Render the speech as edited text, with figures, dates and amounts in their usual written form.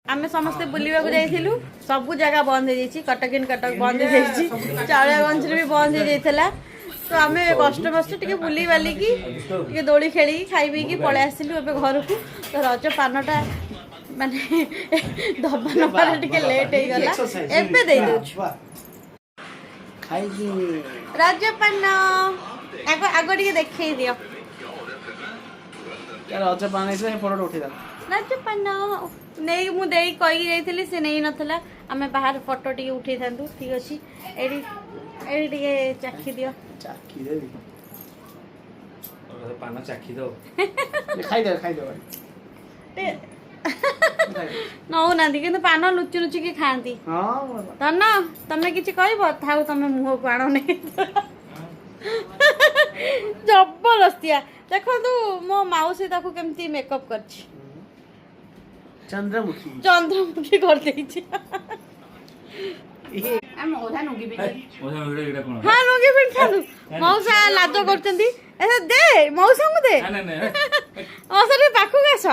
आमे समस्ते बुलिबाकू जाइथिलु सब जगह बंद हो जाइछि कटक इन कटक बंद हो जाइछि चाळगंज रे भी बंद हो जाइथला तो आमे कष्ट मस्त टिके बुली वाली की टिके दोली खेली खाइबी की पळे आसिलु एबे घर को तो रज पानटा माने दबा नपारे टिके लेट हे गला एबे दे दउ खाई की रज पान आगो आगो टिके देखै दियो यार रज पान से फोटो उठे दा रज पान नहीं मु देई कही जाइथिली से नहीं नथला आमे बाहर फोटो टिके उठै थांतु ठीक अछि एडी एडी टिके चाखी दियो चाखी देबी और पाना चाखी दो खाई दे नौ नांदी किंतु पान लुचि लुचि की खांती हां तन तमे किछि कहबो थाउ तमे मुह को आनो नै जबरदस्तिया देखो तू मो माउसी ताकू केमती मेकअप करछि चंद्रमुखी कर देछि हम ओधा नुगी भी ओधा नुगी कोन हां नुगी भी खालु मौसा लाजो करचंदी ए दे मौसा मु दे ना ना मौसा रे पाखु गास